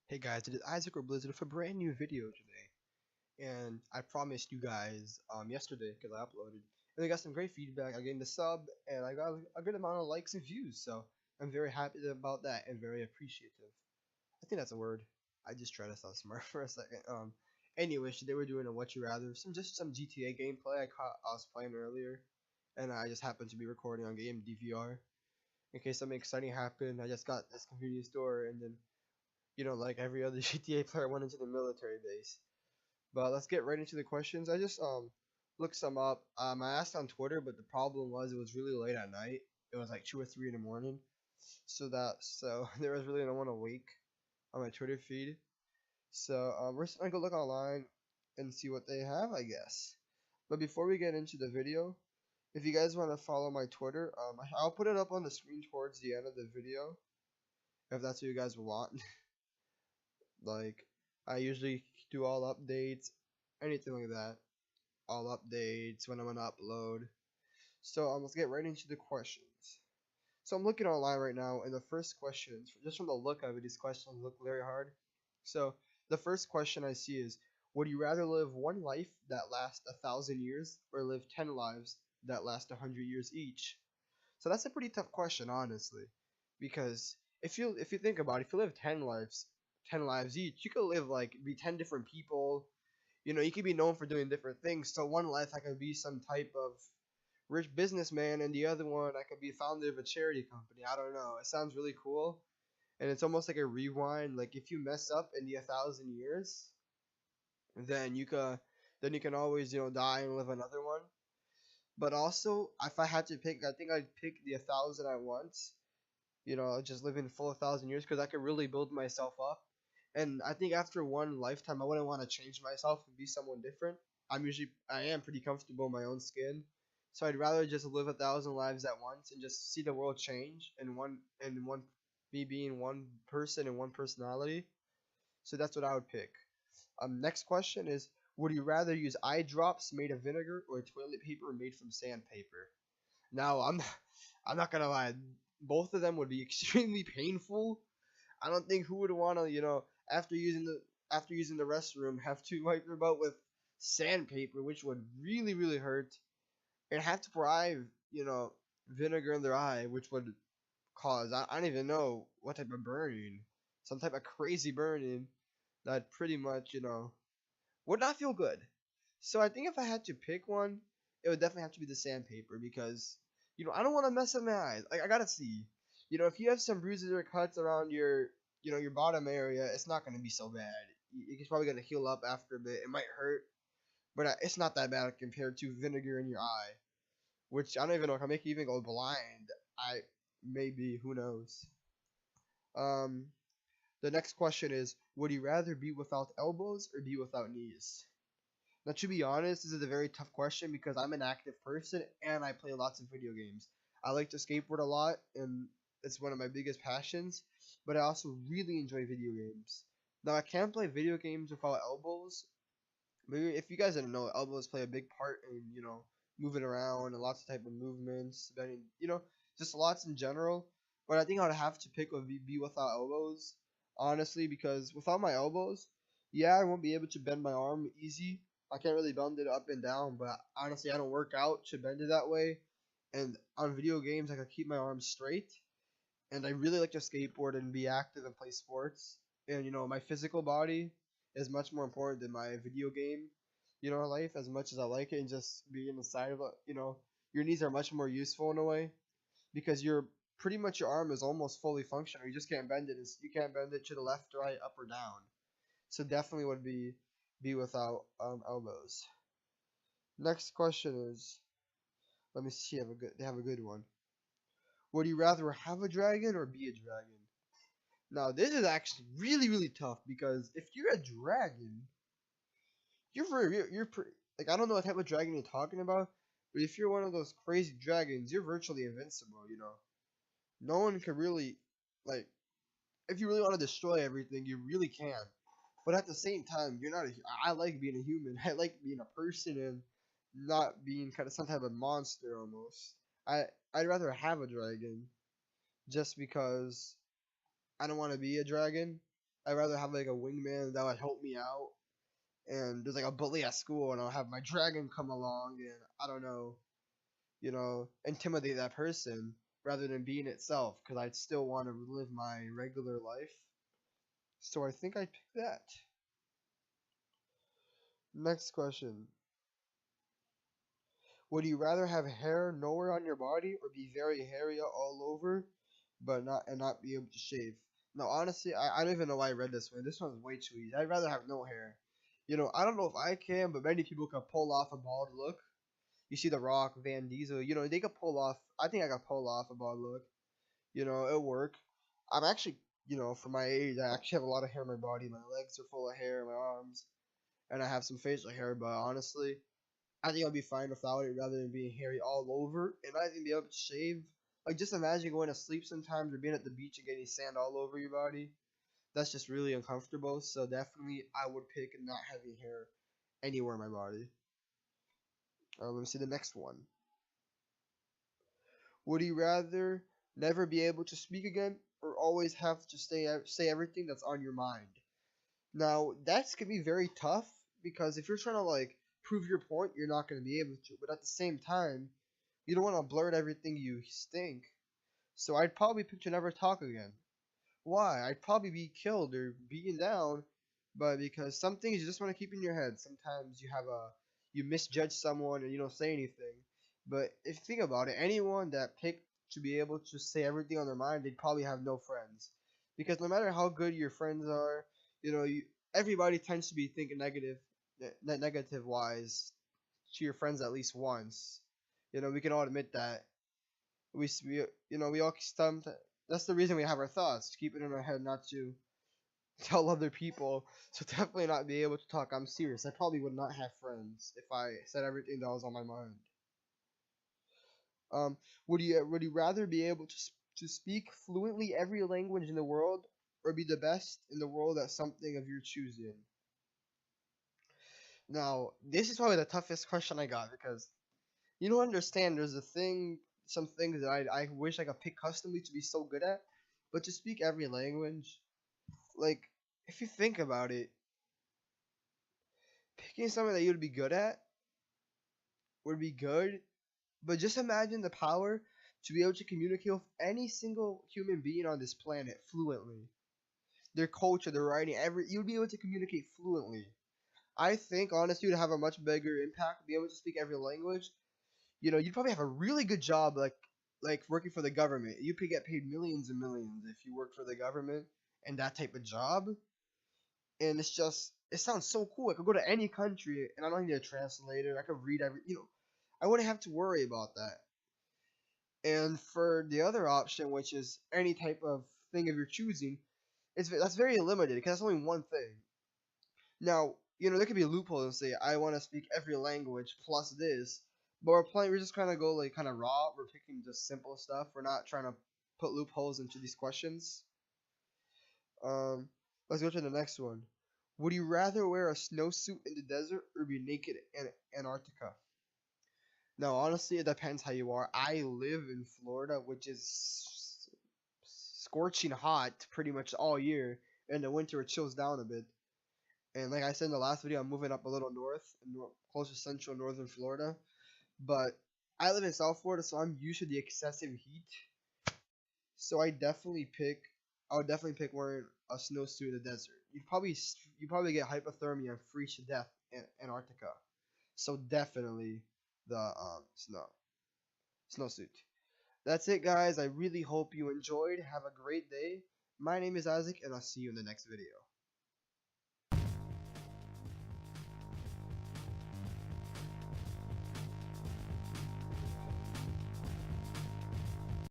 Hey guys, it is Isaac or Blizzard with a brand new video today. And I promised you guys yesterday because I uploaded. And I got some great feedback. I gained a sub and I got a good amount of likes and views. So I'm very happy about that and very appreciative. I think that's a word. I just tried to sound smart for a second. Anyways, today we're doing a What You Rather, some GTA gameplay I was playing earlier, and I just happened to be recording on game DVR in case something exciting happened. I just got this convenience store, and then like every other GTA player went into the military base. But let's get right into the questions. I just looked some up. I asked on Twitter, but the problem was it was really late at night. It was like 2 or 3 in the morning, so there was really no one awake on my Twitter feed. So we're just gonna go look online and see what they have, I guess. But before we get into the video, if you guys want to follow my Twitter, I'll put it up on the screen towards the end of the video if that's what you guys want. Like, I usually do all updates, anything like that. All updates when I'm gonna upload. So let's get right into the questions. So I'm looking online right now, and the first questions, just from the look of it, these questions look very hard. So the first question I see is, would you rather live one life that lasts 1,000 years, or live 10 lives that last 100 years each? So that's a pretty tough question, honestly, because if you think about it, if you live 10 lives each, you could live like be 10 different people. You could be known for doing different things. So one life I could be some type of rich businessman, and the other one I could be founder of a charity company. I don't know. It sounds really cool, and it's almost like a rewind. Like if you mess up in the 1,000 years, then you can always die and live another one. But also, if I had to pick, I think I'd pick the 1,000 at once. Just living full 1,000 years because I could really build myself up. And I think after one lifetime, I wouldn't want to change myself and be someone different. I am pretty comfortable in my own skin, so I'd rather just live 1,000 lives at once and just see the world change me being one person and one personality. So that's what I would pick. Next question is, would you rather use eye drops made of vinegar or toilet paper made from sandpaper? Now, I'm not gonna lie, both of them would be extremely painful. I don't think who would want to, after using the restroom, have to wipe their butt with sandpaper, which would really really hurt, and have to pour vinegar in their eye, which would cause I don't even know what type of burning, some type of crazy burning that pretty much would not feel good. So I think if I had to pick one, it would definitely have to be the sandpaper because I don't want to mess up my eyes. Like I gotta see. If you have some bruises or cuts around your bottom area, it's not gonna be so bad. It's probably gonna heal up after a bit. It might hurt, but it's not that bad compared to vinegar in your eye, which I don't even know if I make you even go blind. I maybe who knows. Um, the next question is, would you rather be without elbows or be without knees? Now, to be honest, this is a very tough question because I'm an active person and I play lots of video games. I like to skateboard a lot, and it's one of my biggest passions, but I also really enjoy video games. Now, I can't play video games without elbows, but if you guys didn't know, elbows play a big part in, moving around and lots of type of movements, bending, just lots in general. But I think I'd have to pick would be without elbows, honestly, because without my elbows, yeah, I won't be able to bend my arm easy. I can't really bend it up and down, but honestly, I don't work out to bend it that way. And on video games, I can keep my arms straight. And I really like to skateboard and be active and play sports. And my physical body is much more important than my video game, life. As much as I like it, and just being inside of it, your knees are much more useful in a way because pretty much your arm is almost fully functional. You just can't bend it. You can't bend it to the left, right, up, or down. So definitely would be without elbows. Next question is, let me see. They have a good one. Would you rather have a dragon or be a dragon? Now this is actually really really tough because if you're a dragon, like I don't know what type of dragon you're talking about, but if you're one of those crazy dragons, you're virtually invincible. No one can really like if you really want to destroy everything, you really can. But at the same time, you're not. I like being a human. I like being a person and not being kind of some type of monster almost. I I'd rather have a dragon just because I don't want to be a dragon. I'd rather have like a wingman that would help me out. And there's like a bully at school, and I'll have my dragon come along, and I don't know, intimidate that person rather than being itself, because I'd still want to live my regular life. So I think I'd pick that. Next question. Would you rather have hair nowhere on your body or be very hairy all over, but not be able to shave? No, honestly, I don't even know why I read this one. This one's way too easy. I'd rather have no hair. I don't know if I can, but many people can pull off a bald look. You see The Rock, Van Diesel, they could pull off. I think I could pull off a bald look. It'll work. I'm actually, for my age, I actually have a lot of hair on my body. My legs are full of hair, my arms, and I have some facial hair. But honestly, I think I'll be fine without it rather than being hairy all over. And I think be able to shave. Like, just imagine going to sleep sometimes or being at the beach and getting sand all over your body. That's just really uncomfortable. So definitely, I would pick not having hair anywhere in my body. Let me see the next one. Would you rather never be able to speak again or always have to say everything that's on your mind? Now, that's gonna be very tough because if you're trying to like prove your point, you're not gonna be able to. But at the same time, you don't want to blurt everything you think. So I'd probably pick to never talk again. Why? I'd probably be killed or beaten down, but because some things you just want to keep in your head. Sometimes you misjudge someone and you don't say anything. But if you think about it, anyone that picked to be able to say everything on their mind, they'd probably have no friends. Because no matter how good your friends are, everybody tends to be thinking negative wise to your friends at least once. We can all admit that we all that's the reason we have our thoughts, to keep it in our head, not to tell other people. So definitely not be able to talk. I'm serious. I probably would not have friends if I said everything that was on my mind. Um, would you rather be able to speak fluently every language in the world, or be the best in the world at something of your choosing? Now, this is probably the toughest question I got because you don't understand. Some things that I wish I could pick customly to be so good at, but to speak every language, like if you think about it, picking something that you'd be good at would be good, but just imagine the power to be able to communicate with any single human being on this planet fluently. Their culture, their writing, you'd be able to communicate fluently. I think honestly you'd have a much bigger impact, be able to speak every language. You'd probably have a really good job, like working for the government. You could get paid millions and millions if you work for the government and that type of job. And it sounds so cool. I could go to any country and I don't need a translator. I could read I wouldn't have to worry about that. And for the other option, which is any type of thing of your choosing, that's very limited because that's only one thing. Now, there could be a loophole and say I want to speak every language plus this, but we're just kind of go like kind of raw. We're picking just simple stuff. We're not trying to put loopholes into these questions. Um, let's go to the next one. Would you rather wear a snowsuit in the desert or be naked in Antarctica? Now, honestly, it depends how you are. I live in Florida, which is scorching hot pretty much all year. In the winter, it chills down a bit. And like I said in the last video, I'm moving up a little north, closer to central northern Florida. But I live in South Florida, so I'm used to the excessive heat. So I would definitely pick wearing a snowsuit in the desert. You probably get hypothermia and freeze to death in Antarctica. So definitely the snowsuit. That's it, guys. I really hope you enjoyed. Have a great day. My name is Isaac, and I'll see you in the next video.